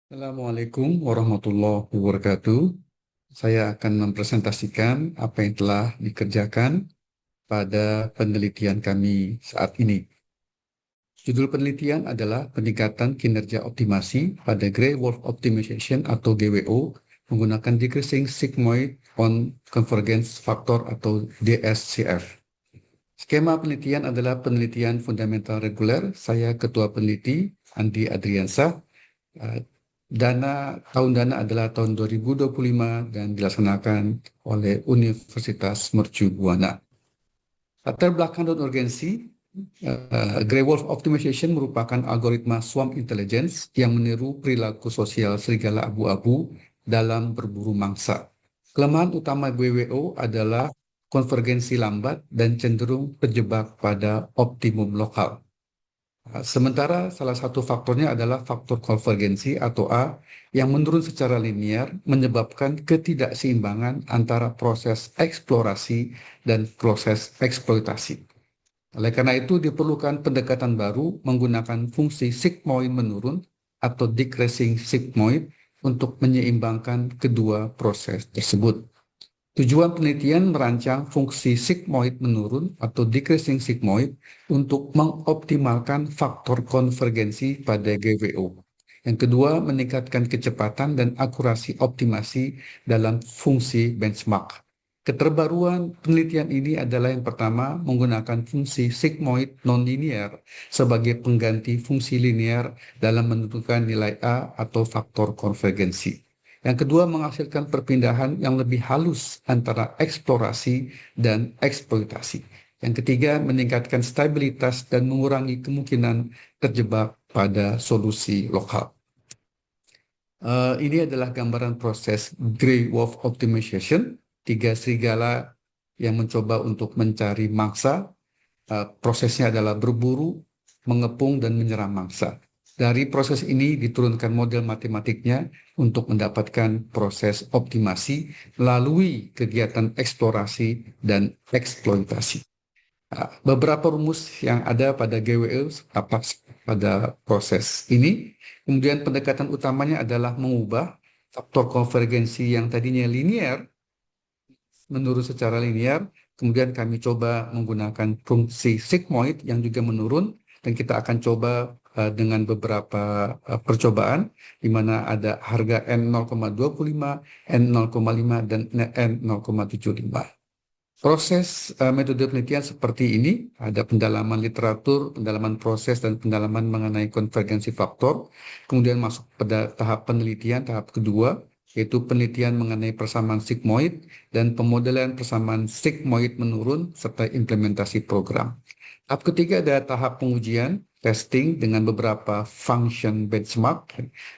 Assalamualaikum warahmatullahi wabarakatuh. Saya akan mempresentasikan apa yang telah dikerjakan pada penelitian kami saat ini. Judul penelitian adalah peningkatan kinerja optimasi pada Gray Wolf Optimization atau GWO menggunakan Decreasing Sigmoid on Convergence Factor atau DSCF. Skema penelitian adalah penelitian fundamental reguler. Saya ketua peneliti Andi Adriansah. Tahun dana adalah tahun 2025 dan dilaksanakan oleh Universitas Mercu Buana. Latar belakang dan urgensi, Grey Wolf Optimization merupakan algoritma swarm intelligence yang meniru perilaku sosial serigala abu-abu dalam berburu mangsa. Kelemahan utama GWO adalah konvergensi lambat dan cenderung terjebak pada optimum lokal. Sementara salah satu faktornya adalah faktor konvergensi atau A yang menurun secara linear menyebabkan ketidakseimbangan antara proses eksplorasi dan proses eksploitasi. Oleh karena itu diperlukan pendekatan baru menggunakan fungsi sigmoid menurun atau decreasing sigmoid untuk menyeimbangkan kedua proses tersebut. Tujuan penelitian merancang fungsi sigmoid menurun atau decreasing sigmoid untuk mengoptimalkan faktor konvergensi pada GWO. Yang kedua, meningkatkan kecepatan dan akurasi optimasi dalam fungsi benchmark. Keterbaruan penelitian ini adalah yang pertama, menggunakan fungsi sigmoid nonlinear sebagai pengganti fungsi linear dalam menentukan nilai A atau faktor konvergensi. Yang kedua, menghasilkan perpindahan yang lebih halus antara eksplorasi dan eksploitasi. Yang ketiga, meningkatkan stabilitas dan mengurangi kemungkinan terjebak pada solusi lokal. Ini adalah gambaran proses Grey Wolf Optimization, tiga serigala yang mencoba untuk mencari mangsa. Prosesnya adalah berburu, mengepung, dan menyerang mangsa. Dari proses ini diturunkan model matematiknya untuk mendapatkan proses optimasi melalui kegiatan eksplorasi dan eksploitasi. Beberapa rumus yang ada pada GWL pada proses ini. Kemudian pendekatan utamanya adalah mengubah faktor konvergensi yang tadinya linear menurun secara linear. Kemudian kami coba menggunakan fungsi sigmoid yang juga menurun, dan kita akan coba dengan beberapa percobaan di mana ada harga N0,25, N0,5, dan N0,75. Proses metode penelitian seperti ini, ada pendalaman literatur, pendalaman proses, dan pendalaman mengenai konvergensi faktor. Kemudian masuk pada tahap penelitian, tahap kedua, yaitu penelitian mengenai persamaan sigmoid dan pemodelan persamaan sigmoid menurun serta implementasi program. Tahap ketiga ada tahap pengujian, testing dengan beberapa function benchmark,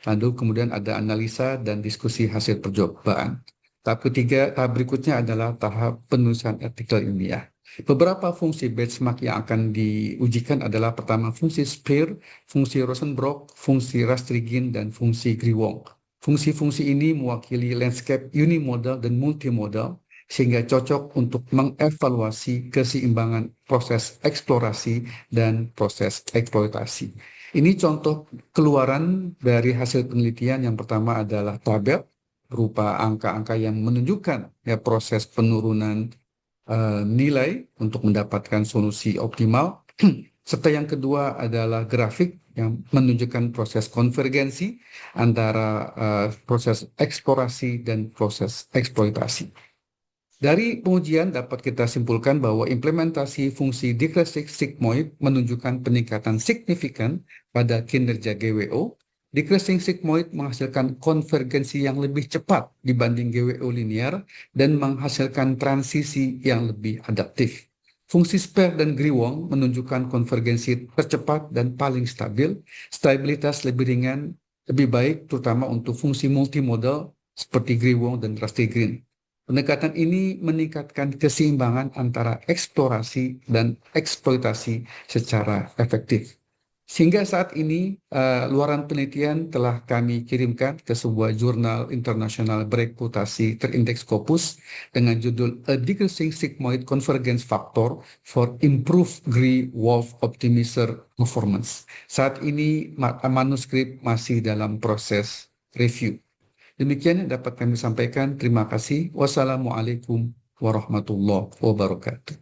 lalu kemudian ada analisa dan diskusi hasil percobaan. Tahap berikutnya adalah tahap penulisan artikel ilmiah. Beberapa fungsi benchmark yang akan diujikan adalah pertama fungsi Spear, fungsi Rosenbrock, fungsi Rastrigin, dan fungsi Griwong. Fungsi-fungsi ini mewakili landscape unimodal dan multimodal sehingga cocok untuk mengevaluasi keseimbangan proses eksplorasi dan proses eksploitasi. Ini contoh keluaran dari hasil penelitian. Yang pertama adalah tabel berupa angka-angka yang menunjukkan proses penurunan nilai untuk mendapatkan solusi optimal. Serta yang kedua adalah grafik yang menunjukkan proses konvergensi antara proses eksplorasi dan proses eksploitasi. Dari pengujian dapat kita simpulkan bahwa implementasi fungsi decreasing sigmoid menunjukkan peningkatan signifikan pada kinerja GWO. Decreasing sigmoid menghasilkan konvergensi yang lebih cepat dibanding GWO linear dan menghasilkan transisi yang lebih adaptif. Fungsi Spear dan Griwong menunjukkan konvergensi tercepat dan paling stabil, stabilitas lebih ringan, lebih baik terutama untuk fungsi multimodal seperti Griwong dan Rastrigin. Pendekatan ini meningkatkan keseimbangan antara eksplorasi dan eksploitasi secara efektif. Sehingga saat ini, luaran penelitian telah kami kirimkan ke sebuah jurnal internasional bereputasi terindeks Scopus dengan judul A Decreasing Sigmoid Convergence Factor for Improved Grey-Wolf Optimizer Performance. Saat ini manuskrip masih dalam proses review. Demikian yang dapat kami sampaikan. Terima kasih. Wassalamualaikum warahmatullahi wabarakatuh.